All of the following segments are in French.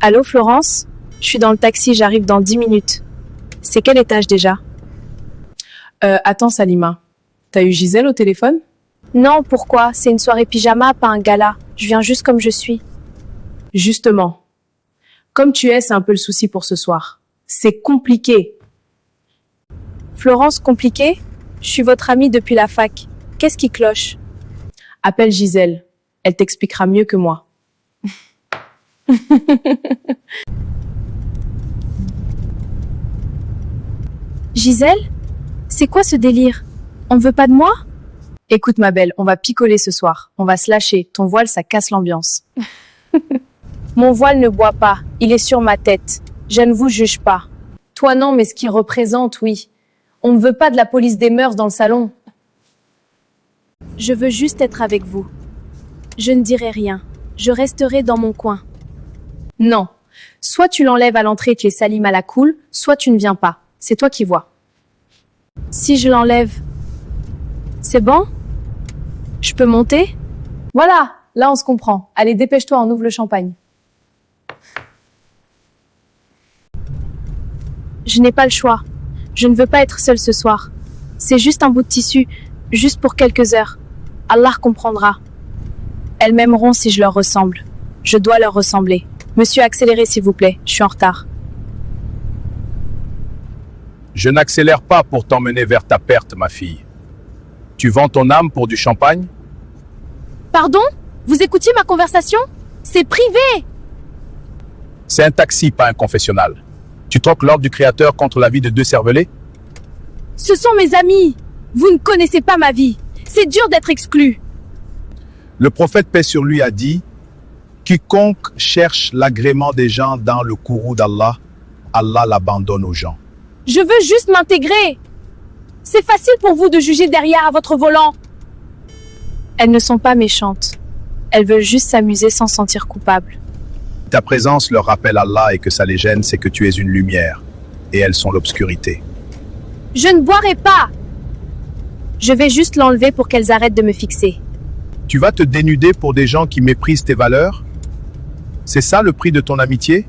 Allô Florence? Je suis dans le taxi, j'arrive dans 10 minutes. C'est quel étage déjà? Attends Salima, t'as eu Gisèle au téléphone? Non, pourquoi? C'est une soirée pyjama, pas un gala. Je viens juste comme je suis. Justement. Comme tu es, c'est un peu le souci pour ce soir. C'est compliqué. Florence, compliqué? Je suis votre amie depuis la fac. Qu'est-ce qui cloche? Appelle Gisèle. Elle t'expliquera mieux que moi. Gisèle? C'est quoi ce délire? On veut pas de moi? Écoute ma belle, on va picoler ce soir. On va se lâcher. Ton voile, ça casse l'ambiance. Mon voile ne boit pas. Il est sur ma tête. Je ne vous juge pas. Toi non, mais ce qu'il représente, oui. On ne veut pas de la police des mœurs dans le salon. Je veux juste être avec vous. Je ne dirai rien. Je resterai dans mon coin. Non. Soit tu l'enlèves à l'entrée et tu es Salim à la cool, soit tu ne viens pas. C'est toi qui vois. Si je l'enlève, c'est bon? Je peux monter? Voilà, là on se comprend. Allez, dépêche-toi, on ouvre le champagne. Je n'ai pas le choix. Je ne veux pas être seule ce soir. C'est juste un bout de tissu, juste pour quelques heures. Allah comprendra. Elles m'aimeront si je leur ressemble. Je dois leur ressembler. Monsieur, accélérez s'il vous plaît, je suis en retard. Je n'accélère pas pour t'emmener vers ta perte, ma fille. Tu vends ton âme pour du champagne? Pardon? Vous écoutiez ma conversation? C'est privé! C'est un taxi, pas un confessionnal. Tu troques l'ordre du Créateur contre la vie de deux cervelets? Ce sont mes amis! Vous ne connaissez pas ma vie. C'est dur d'être exclu. Le prophète, paix sur lui, a dit: quiconque cherche l'agrément des gens dans le courroux d'Allah, Allah l'abandonne aux gens. Je veux juste m'intégrer. C'est facile pour vous de juger derrière à votre volant. Elles ne sont pas méchantes. Elles veulent juste s'amuser sans se sentir coupables. Ta présence leur rappelle Allah et que ça les gêne, c'est que tu es une lumière et elles sont l'obscurité. Je ne boirai pas. Je vais juste l'enlever pour qu'elles arrêtent de me fixer. Tu vas te dénuder pour des gens qui méprisent tes valeurs? C'est ça le prix de ton amitié?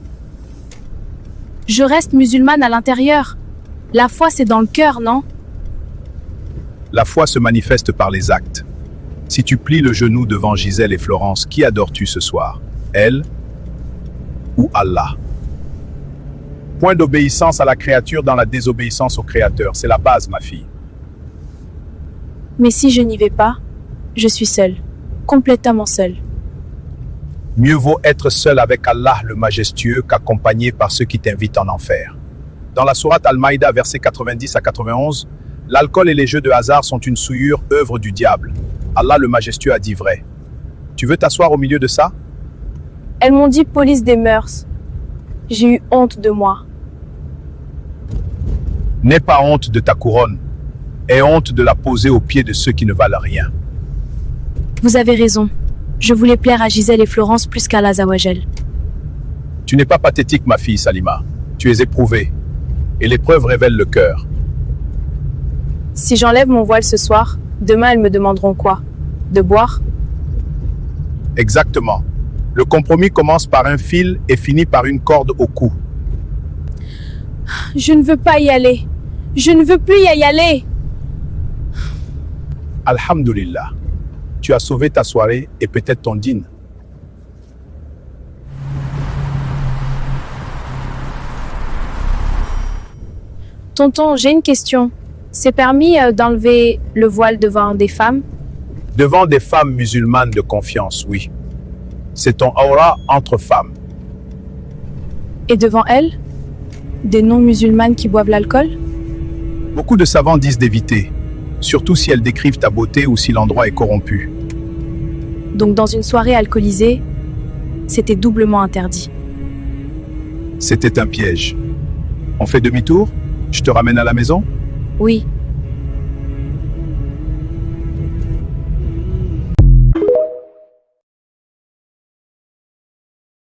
Je reste musulmane à l'intérieur. La foi, c'est dans le cœur, non? La foi se manifeste par les actes. Si tu plies le genou devant Gisèle et Florence, qui adores-tu ce soir? Elle ou Allah? Point d'obéissance à la créature dans la désobéissance au Créateur. C'est la base, ma fille. Mais si je n'y vais pas, je suis seule. Complètement seule. Mieux vaut être seul avec Allah le majestueux qu'accompagné par ceux qui t'invitent en enfer. Dans la sourate Al-Maïda, versets 90 à 91, l'alcool et les jeux de hasard sont une souillure, œuvre du diable. Allah le majestueux a dit vrai. Tu veux t'asseoir au milieu de ça? Elles m'ont dit police des mœurs. J'ai eu honte de moi. N'aie pas honte de ta couronne. Aie honte de la poser aux pieds de ceux qui ne valent rien. Vous avez raison. Je voulais plaire à Gisèle et Florence plus qu'à Allah Zawajel. Tu n'es pas pathétique, ma fille Salima. Tu es éprouvée. Et l'épreuve révèle le cœur. Si j'enlève mon voile ce soir, demain elles me demanderont quoi? De boire? Exactement. Le compromis commence par un fil et finit par une corde au cou. Je ne veux pas y aller. Je ne veux plus y aller. Alhamdulillah. Tu as sauvé ta soirée et peut-être ton dîne. Tonton, j'ai une question. C'est permis d'enlever le voile devant des femmes? Devant des femmes musulmanes de confiance, oui. C'est ton aura entre femmes. Et devant elles? Des non-musulmanes qui boivent l'alcool? Beaucoup de savants disent d'éviter, surtout si elles décrivent ta beauté ou si l'endroit est corrompu. Donc dans une soirée alcoolisée, c'était doublement interdit. C'était un piège. On fait demi-tour? Je te ramène à la maison? Oui,